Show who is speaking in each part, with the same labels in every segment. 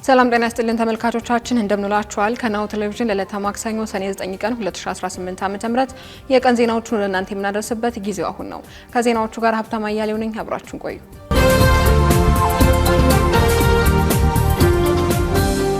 Speaker 1: ሰላም ጤና ይስጥልን ተመልካቾቻችን እንደምንላችኋል። ከናሁ ቴሌቪዥን ለዕለተ ማክሰኞ ሰኔ 9 ቀን 2018 ዓ.ም የቀን ዜናዎቹን ለእናንተ የምናደርስበት ጊዜው አሁን ነው። ከዜናዎቹ ጋር ሀብታም አያሌው ነኝ። አብራችሁን ቆዩ።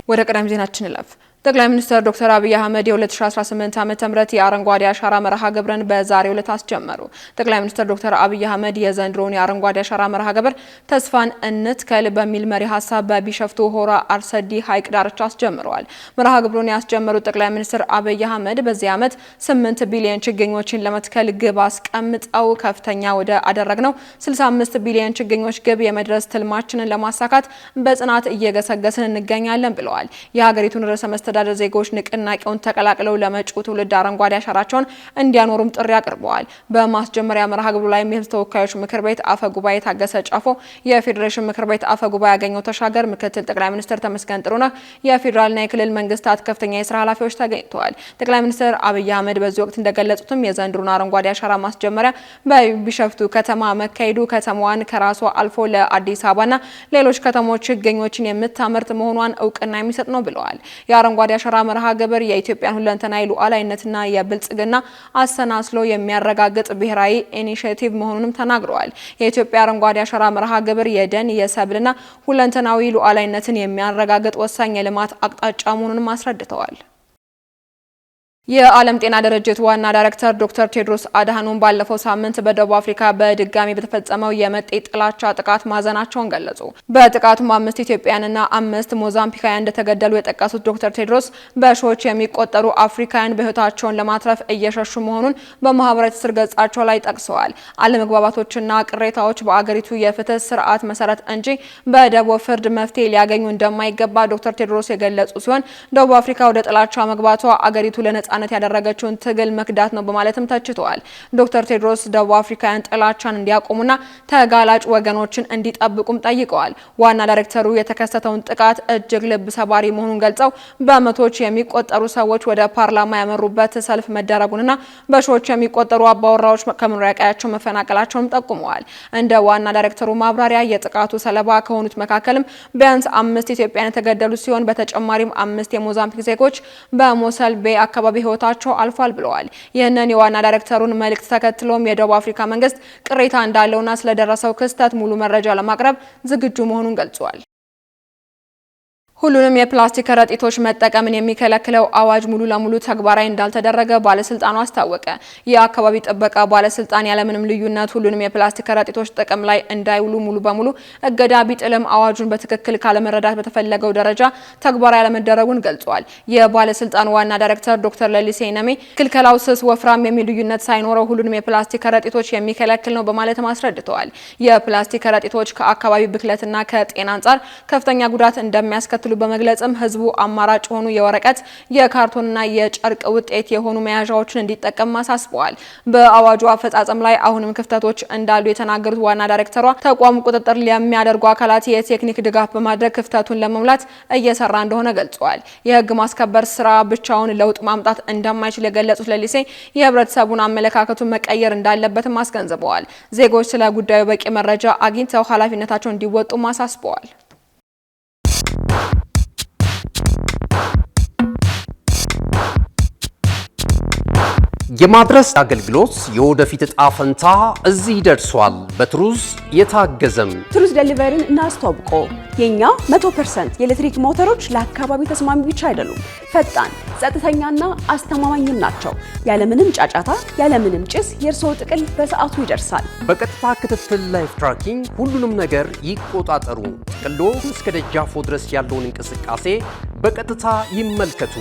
Speaker 1: ወደ ቀዳሚ ዜናችን እንለፍ። ጠቅላይ ሚኒስትር ዶክተር አብይ አህመድ የ2018 ዓ.ም የአረንጓዴ አሻራ መርሃ ግብርን በዛሬው ዕለት አስጀመሩ። ጠቅላይ ሚኒስትር ዶክተር አብይ አህመድ የዘንድሮውን የአረንጓዴ አሻራ መርሃ ግብር ተስፋን እንትከል በሚል መሪ ሀሳብ በቢሸፍቱ ሆራ አርሰዲ ሐይቅ ዳርቻ አስጀምረዋል። መርሃ ግብሩን ያስጀመሩት ጠቅላይ ሚኒስትር አብይ አህመድ በዚህ ዓመት 8 ቢሊዮን ችግኞችን ለመትከል ግብ አስቀምጠው ከፍተኛ ወደ አደረግነው 65 ቢሊዮን ችግኞች ግብ የመድረስ ትልማችንን ለማሳካት በጽናት እየገሰገስን እንገኛለን ብለዋል። የሀገሪቱን ርዕሰ መስተዳድር ዜጎች ንቅናቄውን ተቀላቅለው ለመጪው ትውልድ አረንጓዴ አሻራቸውን እንዲያኖሩም ጥሪ አቅርበዋል። በማስጀመሪያ መርሃ ግብሩ ላይ የሕዝብ ተወካዮች ምክር ቤት አፈ ጉባኤ ታገሰ ጫፎ፣ የፌዴሬሽን ምክር ቤት አፈ ጉባኤ ያገኘው ተሻገር፣ ምክትል ጠቅላይ ሚኒስትር ተመስገን ጥሩነህ፣ የፌዴራልና የክልል መንግስታት ከፍተኛ የስራ ኃላፊዎች ተገኝተዋል። ጠቅላይ ሚኒስትር አብይ አህመድ በዚህ ወቅት እንደገለጹትም የዘንድሮን አረንጓዴ አሻራ ማስጀመሪያ በቢሸፍቱ ከተማ መካሄዱ ከተማዋን ከራሷ አልፎ ለአዲስ አበባና ሌሎች ከተሞች ችግኞችን የምታመርት መሆኗን እውቅና የሚሰጥ ነው ብለዋል። የአረንጓዴ አሻራ መርሃ ግብር የኢትዮጵያን ሁለንተናዊ ሉዓላዊነትና የብልጽግና አሰናስሎ የሚያረጋግጥ ብሔራዊ ኢኒሼቲቭ መሆኑንም ተናግረዋል። የኢትዮጵያ አረንጓዴ አሻራ መርሃ ግብር የደን የሰብልና ሁለንተናዊ ሉዓላዊነትን የሚያረጋግጥ ወሳኝ የልማት አቅጣጫ መሆኑንም አስረድተዋል። የዓለም ጤና ድርጅት ዋና ዳይሬክተር ዶክተር ቴድሮስ አድሃኖም ባለፈው ሳምንት በደቡብ አፍሪካ በድጋሚ በተፈጸመው የመጤ ጥላቻ ጥቃት ማዘናቸውን ገለጹ። በጥቃቱም 5 ኢትዮጵያውያንና 5 ሞዛምቢካውያን እንደተገደሉ የጠቀሱት ዶክተር ቴድሮስ በሺዎች የሚቆጠሩ አፍሪካውያን በሕይወታቸውን ለማትረፍ እየሸሹ መሆኑን በማህበራዊ ትስስር ገጻቸው ላይ ጠቅሰዋል። አለመግባባቶችና ቅሬታዎች በአገሪቱ የፍትህ ስርዓት መሰረት እንጂ በደቡብ ፍርድ መፍትሄ ሊያገኙ እንደማይገባ ዶክተር ቴድሮስ የገለጹ ሲሆን ደቡብ አፍሪካ ወደ ጥላቻ መግባቷ አገሪቱ ለነጻ ያደረገችውን ትግል መክዳት ነው በማለትም ተችተዋል። ዶክተር ቴድሮስ ደቡብ አፍሪካውያን ጥላቻን እንዲያቆሙና ተጋላጭ ወገኖችን እንዲጠብቁም ጠይቀዋል። ዋና ዳይሬክተሩ የተከሰተውን ጥቃት እጅግ ልብ ሰባሪ መሆኑን ገልጸው በመቶዎች የሚቆጠሩ ሰዎች ወደ ፓርላማ ያመሩበት ሰልፍ መደረጉንና በሺዎች የሚቆጠሩ አባወራዎች ከመኖሪያ ቀያቸው መፈናቀላቸውንም ጠቁመዋል። እንደ ዋና ዳይሬክተሩ ማብራሪያ የጥቃቱ ሰለባ ከሆኑት መካከልም ቢያንስ 5 ኢትዮጵያውያን የተገደሉ ሲሆን በተጨማሪም 5 የሞዛምቢክ ዜጎች በሞሰል ቤይ አካባቢ ህይወታቸው አልፏል ብለዋል። ይህንን የዋና ዳይሬክተሩን መልእክት ተከትሎም የደቡብ አፍሪካ መንግስት ቅሬታ እንዳለውና ስለደረሰው ክስተት ሙሉ መረጃ ለማቅረብ ዝግጁ መሆኑን ገልጿል። ሁሉንም የፕላስቲክ ከረጢቶች መጠቀምን የሚከለክለው አዋጅ ሙሉ ለሙሉ ተግባራዊ እንዳልተደረገ ባለስልጣኑ አስታወቀ። የአካባቢ ጥበቃ ባለስልጣን ያለምንም ልዩነት ሁሉንም የፕላስቲክ ከረጢቶች ጥቅም ላይ እንዳይውሉ ሙሉ በሙሉ እገዳ ቢጥልም አዋጁን በትክክል ካለመረዳት በተፈለገው ደረጃ ተግባራዊ ያለመደረጉን ገልጿል። የባለስልጣኑ ዋና ዳይሬክተር ዶክተር ለሊሴ ነሜ ክልከላው ስስ፣ ወፍራም የሚል ልዩነት ሳይኖረው ሁሉንም የፕላስቲክ ከረጢቶች የሚከለክል ነው በማለትም አስረድተዋል። የፕላስቲክ ከረጢቶች ከአካባቢ ብክለትና ከጤና አንጻር ከፍተኛ ጉዳት እንደሚያስከትሉ በመግለጽም ህዝቡ አማራጭ ሆኑ የወረቀት የካርቶንና የጨርቅ ውጤት የሆኑ መያዣዎችን እንዲጠቀም አሳስበዋል። በአዋጁ አፈጻጸም ላይ አሁንም ክፍተቶች እንዳሉ የተናገሩት ዋና ዳይሬክተሯ ተቋሙ ቁጥጥር ለሚያደርጉ አካላት የቴክኒክ ድጋፍ በማድረግ ክፍተቱን ለመሙላት እየሰራ እንደሆነ ገልጸዋል። የህግ ማስከበር ስራ ብቻውን ለውጥ ማምጣት እንደማይችል የገለጹት ለሊሴ የህብረተሰቡን አመለካከቱን መቀየር እንዳለበትም አስገንዝበዋል። ዜጎች ስለ ጉዳዩ በቂ መረጃ አግኝተው ኃላፊነታቸውን እንዲወጡም አሳስበዋል።
Speaker 2: የማድረስ አገልግሎት የወደፊት እጣ ፈንታ እዚህ ደርሷል። በትሩዝ የታገዘም
Speaker 3: ትሩዝ ዴሊቨሪን እናስተዋውቆ። የኛ 100% የኤሌክትሪክ ሞተሮች ለአካባቢ ተስማሚ ብቻ አይደሉም፣ ፈጣን፣ ጸጥተኛና አስተማማኝም ናቸው። ያለምንም ጫጫታ፣ ያለምንም ጭስ የእርስዎ ጥቅል በሰዓቱ ይደርሳል።
Speaker 2: በቀጥታ ክትትል ላይፍ ትራኪንግ ሁሉንም ነገር ይቆጣጠሩ። ጥቅሎ እስከ ደጃፎ ድረስ ያለውን እንቅስቃሴ በቀጥታ ይመልከቱ።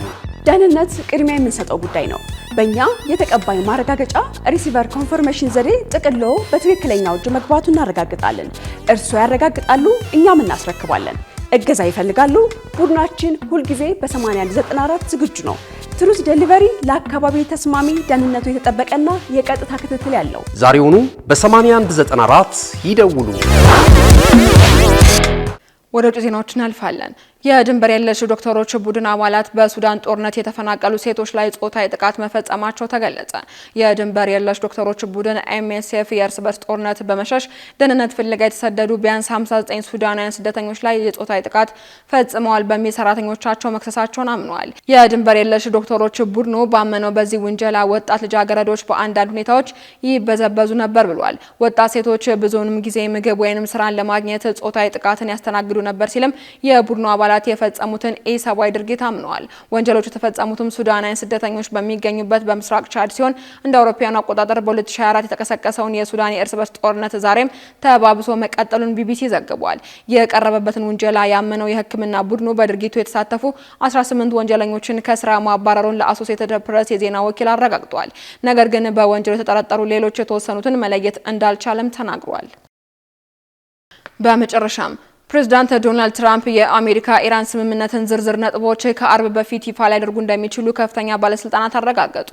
Speaker 3: ደህንነት ቅድሚያ የምንሰጠው ጉዳይ ነው። በእኛ የተቀባይ ማረጋገጫ ሪሲቨር ኮንፈርሜሽን ዘዴ ጥቅሎ በትክክለኛው እጅ መግባቱ እናረጋግጣለን። እርስዎ ያረጋግጣሉ፣ እኛም እናስረክባለን። እገዛ ይፈልጋሉ? ቡድናችን ሁልጊዜ በ8194 ዝግጁ ነው። ትሩዝ ዴሊቨሪ ለአካባቢ ተስማሚ፣ ደህንነቱ የተጠበቀና የቀጥታ ክትትል ያለው።
Speaker 2: ዛሬውኑ በ8194 ይደውሉ።
Speaker 1: ወደ ውጭ ዜናዎች እናልፋለን። የድንበር የለሽ ዶክተሮች ቡድን አባላት በሱዳን ጦርነት የተፈናቀሉ ሴቶች ላይ ጾታዊ ጥቃት መፈጸማቸው ተገለጸ። የድንበር የለሽ ዶክተሮች ቡድን MSF የእርስ በርስ ጦርነት በመሸሽ ደህንነት ፍለጋ የተሰደዱ ቢያንስ 59 ሱዳናውያን ስደተኞች ላይ የጾታዊ ጥቃት ፈጽመዋል በሚል ሰራተኞቻቸው መክሰሳቸውን አምነዋል። የድንበር የለሽ ዶክተሮች ቡድኑ ባመነው በዚህ ውንጀላ ወጣት ልጃገረዶች በአንዳንድ ሁኔታዎች ይበዘበዙ ነበር ብሏል። ወጣት ሴቶች ብዙውንም ጊዜ ምግብ ወይንም ስራን ለማግኘት ጾታዊ ጥቃትን ያስተናግዱ ነበር ሲልም የቡድኑ አባላት የፈጸሙትን ኢሰብአዊ ድርጊት አምነዋል። ወንጀሎቹ የተፈጸሙትም ሱዳናውያን ስደተኞች በሚገኙበት በምስራቅ ቻድ ሲሆን እንደ አውሮፓውያን አቆጣጠር በ2024 የተቀሰቀሰውን የሱዳን የእርስ በርስ ጦርነት ዛሬም ተባብሶ መቀጠሉን ቢቢሲ ዘግቧል። የቀረበበትን ውንጀላ ያመነው የሕክምና ቡድኑ በድርጊቱ የተሳተፉ 18 ወንጀለኞችን ከስራ ማባረሩን ለአሶሲኤትድ ፕሬስ የዜና ወኪል አረጋግጧል። ነገር ግን በወንጀሉ የተጠረጠሩ ሌሎች የተወሰኑትን መለየት እንዳልቻለም ተናግሯል። በመጨረሻም ፕሬዝዳንት ዶናልድ ትራምፕ የአሜሪካ ኢራን ስምምነትን ዝርዝር ነጥቦች ከአርብ በፊት ይፋ ሊያደርጉ እንደሚችሉ ከፍተኛ ባለስልጣናት አረጋገጡ።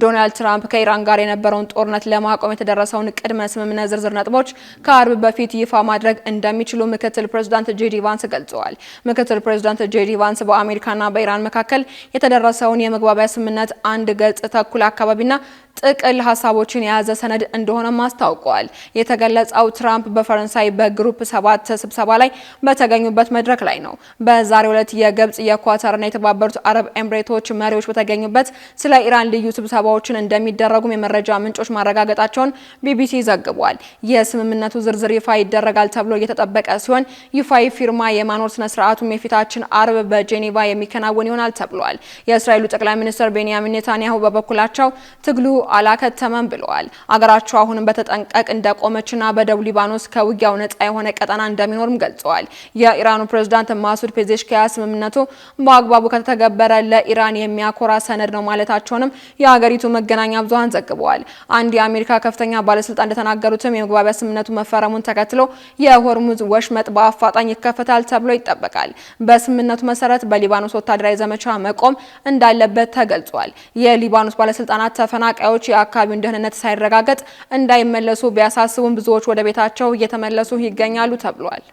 Speaker 1: ዶናልድ ትራምፕ ከኢራን ጋር የነበረውን ጦርነት ለማቆም የተደረሰውን ቅድመ ስምምነት ዝርዝር ነጥቦች ከአርብ በፊት ይፋ ማድረግ እንደሚችሉ ምክትል ፕሬዝዳንት ጄዲ ቫንስ ገልጸዋል። ምክትል ፕሬዝዳንት ጄዲ ቫንስ በአሜሪካና በኢራን መካከል የተደረሰውን የመግባቢያ ስምምነት አንድ ገጽ ተኩል አካባቢና ጥቅል ሀሳቦችን የያዘ ሰነድ እንደሆነም አስታውቀዋል። የተገለጸው ትራምፕ በፈረንሳይ በግሩፕ 7 ስብሰባ ላይ በተገኙበት መድረክ ላይ ነው። በዛሬው ዕለት የግብጽ የኳታርና የተባበሩት አረብ ኤምሬቶች መሪዎች በተገኙበት ስለ ኢራን ልዩ ስብሰባዎችን እንደሚደረጉም የመረጃ ምንጮች ማረጋገጣቸውን ቢቢሲ ዘግቧል። የስምምነቱ ዝርዝር ይፋ ይደረጋል ተብሎ እየተጠበቀ ሲሆን ይፋዊ ፊርማ የማኖር ስነ ስርዓቱም የፊታችን አርብ በጄኔቫ የሚከናወን ይሆናል ተብሏል። የእስራኤሉ ጠቅላይ ሚኒስትር ቤንያሚን ኔታንያሁ በበኩላቸው ትግሉ አላከተመም ብለዋል። አገራቸው አሁንም በተጠንቀቅ እንደቆመችና በደቡብ ሊባኖስ ከውጊያው ነጻ የሆነ ቀጠና እንደሚኖርም ገልጸዋል። የኢራኑ ፕሬዝዳንት ማሱድ ፔዜሽኪያን ስምምነቱ በአግባቡ ከተተገበረ ለኢራን የሚያኮራ ሰነድ ነው ማለታቸውንም የሀገሪቱ መገናኛ ብዙሃን ዘግበዋል። አንድ የአሜሪካ ከፍተኛ ባለስልጣን እንደተናገሩትም የመግባቢያ ስምምነቱ መፈረሙን ተከትሎ የሆርሙዝ ወሽመጥ በአፋጣኝ ይከፈታል ተብሎ ይጠበቃል። በስምምነቱ መሰረት በሊባኖስ ወታደራዊ ዘመቻ መቆም እንዳለበት ተገልጿል። የሊባኖስ ባለስልጣናት ተፈናቃዮች የአካባቢውን ደህንነት ሳይረጋገጥ እንዳይመለሱ ቢያሳስቡም ብዙዎች ወደ ቤታቸው እየተመለሱ ይገኛሉ ተብሏል።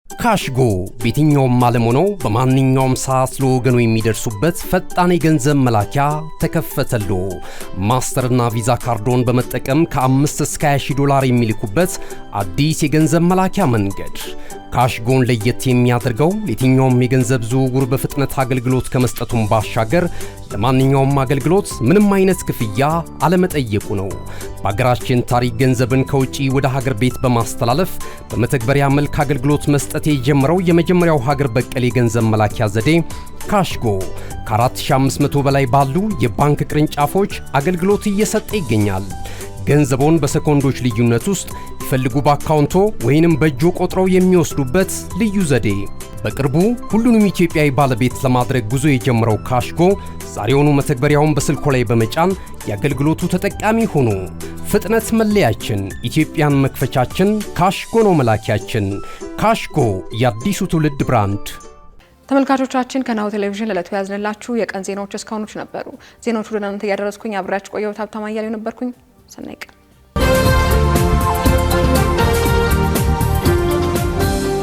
Speaker 2: ካሽጎ በየትኛውም ዓለም ሆነው በማንኛውም ሰዓት ለወገኑ የሚደርሱበት ፈጣን የገንዘብ መላኪያ ተከፈተሎ። ማስተርና ቪዛ ካርዶን በመጠቀም ከ5 እስከ 20 ዶላር የሚልኩበት አዲስ የገንዘብ መላኪያ መንገድ። ካሽጎን ለየት የሚያደርገው የትኛውም የገንዘብ ዝውውር በፍጥነት አገልግሎት ከመስጠቱም ባሻገር ለማንኛውም አገልግሎት ምንም አይነት ክፍያ አለመጠየቁ ነው። በሀገራችን ታሪክ ገንዘብን ከውጪ ወደ ሀገር ቤት በማስተላለፍ በመተግበሪያ መልክ አገልግሎት መስጠት የጀመረው የመጀመሪያው ሀገር በቀል የገንዘብ መላኪያ ዘዴ ካሽጎ ከ4500 በላይ ባሉ የባንክ ቅርንጫፎች አገልግሎት እየሰጠ ይገኛል። ገንዘቦን በሰኮንዶች ልዩነት ውስጥ ይፈልጉ በአካውንቶ ወይንም በእጆ ቆጥረው የሚወስዱበት ልዩ ዘዴ። በቅርቡ ሁሉንም ኢትዮጵያዊ ባለቤት ለማድረግ ጉዞ የጀመረው ካሽጎ ዛሬውኑ መተግበሪያውን በስልኮ ላይ በመጫን የአገልግሎቱ ተጠቃሚ ሆኑ። ፍጥነት መለያችን፣ ኢትዮጵያን መክፈቻችን፣ ካሽጎ ነው መላኪያችን። ካሽጎ የአዲሱ ትውልድ ብራንድ።
Speaker 1: ተመልካቾቻችን ከናሁ ቴሌቪዥን ለዕለቱ ያዝንላችሁ የቀን ዜናዎች እስካሁኖች ነበሩ። ዜናዎቹ ወደ እናንተ እያደረስኩኝ አብራችሁ ቆየሁት። ሀብታማ እያሌው ነበርኩኝ። ሰናይ ቀን።